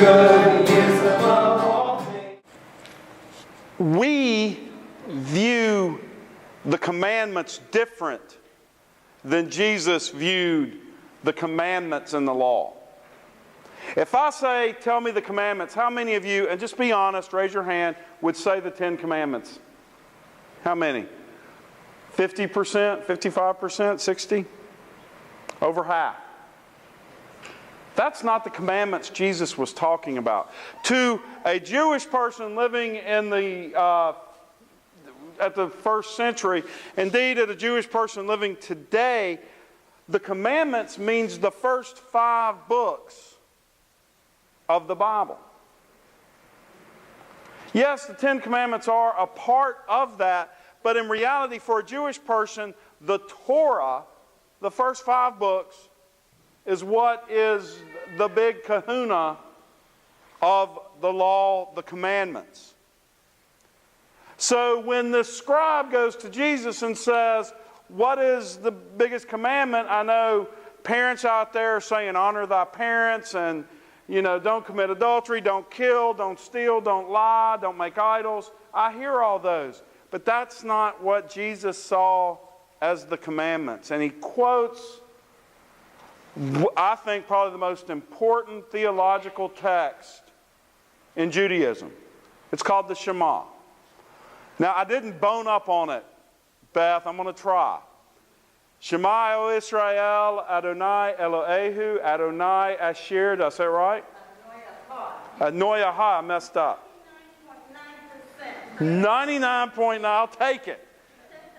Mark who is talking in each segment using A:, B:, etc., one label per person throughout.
A: good, He is above all things.
B: We view the commandments different than Jesus viewed the commandments in the law. If I say, tell me the commandments, how many of you, and just be honest, raise your hand, would say the 10 commandments? How many? 50%, 55%, 60? Over half. That's not the commandments Jesus was talking about. To a Jewish person living in at the first century, indeed at a Jewish person living today, the commandments means the first 5 books of the Bible. Yes, the 10 commandments are a part of that, but in reality for a Jewish person, the Torah, the first 5 books, is what is the big kahuna of the law, the commandments. So when the scribe goes to Jesus and says, what is the biggest commandment? I know parents out there are saying, honor thy parents, and don't commit adultery, don't kill, don't steal, don't lie, don't make idols. I hear all those. But that's not what Jesus saw as the commandments. And he quotes, I think, probably the most important theological text in Judaism. It's called the Shema. Now, I didn't bone up on it, Beth. I'm going to try. Shema, O Israel, Adonai Elohehu, Adonai Asher. Did I say it right? Adonai Ha. I messed up. 99.9%. I'll take it.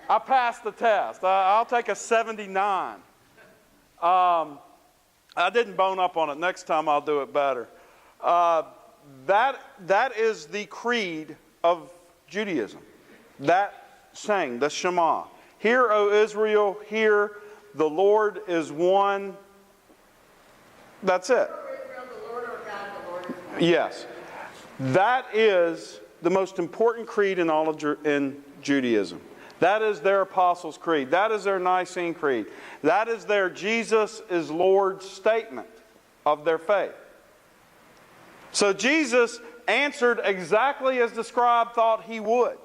B: I passed the test. I'll take a 79. I didn't bone up on it. Next time I'll do it better. That is the creed of Judaism. That saying, the Shema. Hear, O Israel, hear, the Lord is one. That's it. Yes. That is the most important creed in all of in Judaism. That is their Apostles' Creed. That is their Nicene Creed. That is their Jesus is Lord statement of their faith. So Jesus answered exactly as the scribe thought he would.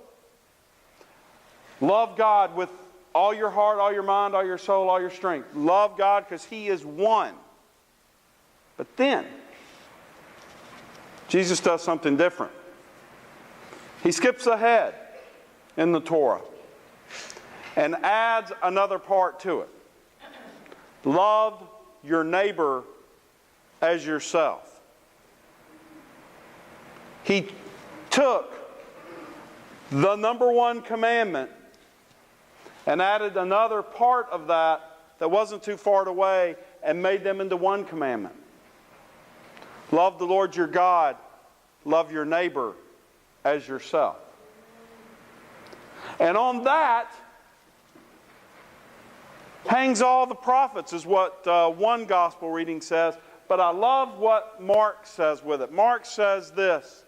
B: Love God with all your heart, all your mind, all your soul, all your strength. Love God because He is one. But then, Jesus does something different. He skips ahead in the Torah and adds another part to it. Love your neighbor as yourself. He took the number one commandment and added another part of that wasn't too far away and made them into one commandment. Love the Lord your God. Love your neighbor as yourself. And on that hangs all the prophets, is what one gospel reading says. But I love what Mark says with it. Mark says this.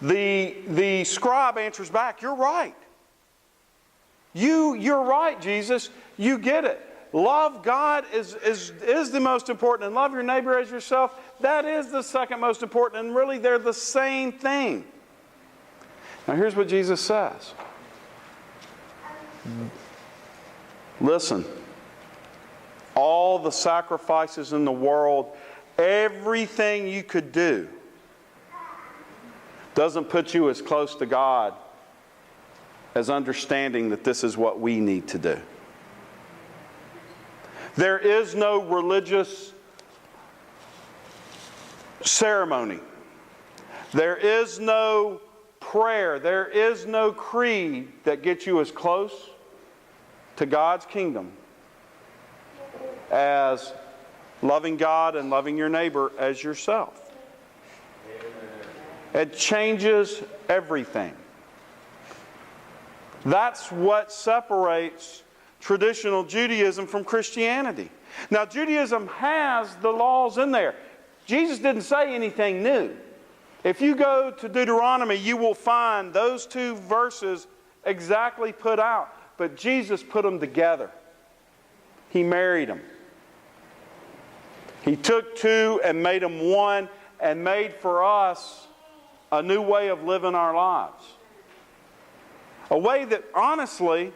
B: The scribe answers back, you're right. You're right, Jesus. You get it. Love God is the most important, and love your neighbor as yourself, that is the second most important, and really they're the same thing. Now here's what Jesus says. Listen, all the sacrifices in the world, everything you could do, doesn't put you as close to God as understanding that this is what we need to do. There is no religious ceremony. There is no prayer. There is no creed that gets you as close to God's kingdom as loving God and loving your neighbor as yourself. It changes everything. That's what separates traditional Judaism from Christianity. Now, Judaism has the laws in there. Jesus didn't say anything new. If you go to Deuteronomy, you will find those two verses exactly put out. But Jesus put them together. He married them. He took two and made them one and made for us a new way of living our lives. A way that, honestly,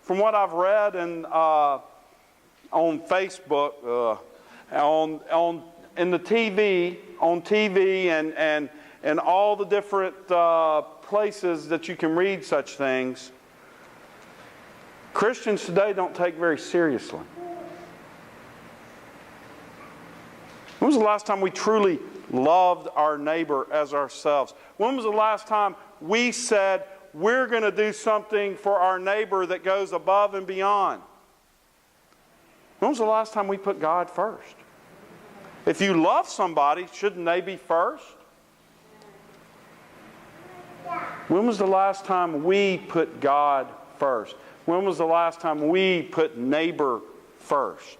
B: from what I've read and on Facebook, in the TV, on TV, and all the different places that you can read such things, Christians today don't take very seriously. When was the last time we truly loved our neighbor as ourselves? When was the last time we said, we're going to do something for our neighbor that goes above and beyond? When was the last time we put God first? If you love somebody, shouldn't they be first? When was the last time we put God first? When was the last time we put neighbor first?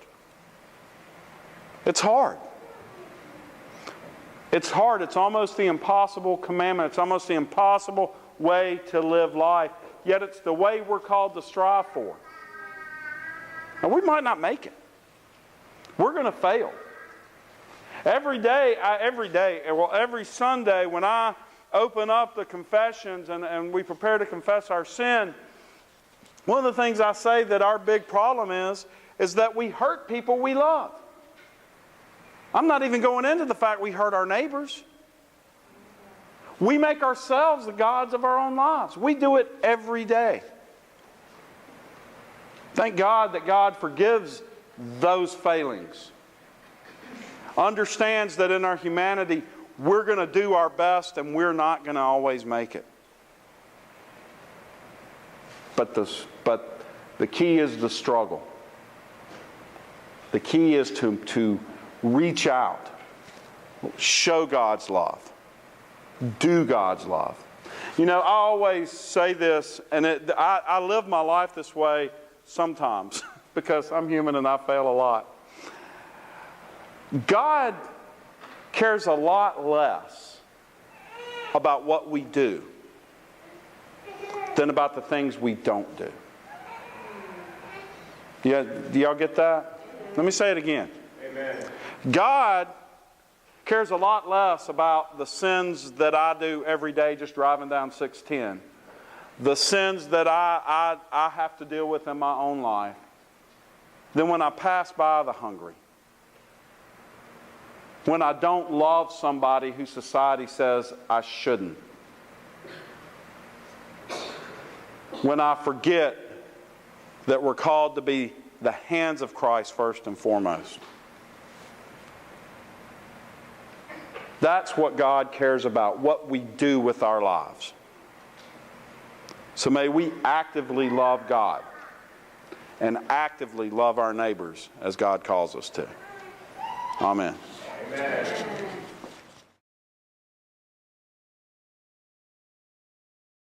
B: It's hard. It's hard. It's almost the impossible commandment. It's almost the impossible way to live life. Yet it's the way we're called to strive for. Now, we might not make it. We're going to fail. Every Sunday when I open up the confessions and we prepare to confess our sin, one of the things I say that our big problem is that we hurt people we love. I'm not even going into the fact we hurt our neighbors. We make ourselves the gods of our own lives. We do it every day. Thank God that God forgives those failings. Understands that in our humanity, we're going to do our best and we're not going to always make it. But the key is the struggle. The key is to reach out, show God's love, do God's love. You know, I always say this, and I live my life this way sometimes because I'm human and I fail a lot. God cares a lot less about what we do than about the things we don't do. Yeah, do y'all get that? Let me say it again.
A: Amen.
B: God cares a lot less about the sins that I do every day just driving down 610. The sins that I have to deal with in my own life than when I pass by the hungry. When I don't love somebody who society says I shouldn't. When I forget that we're called to be the hands of Christ first and foremost. That's what God cares about, what we do with our lives. So may we actively love God and actively love our neighbors as God calls us to. Amen.
A: Amen.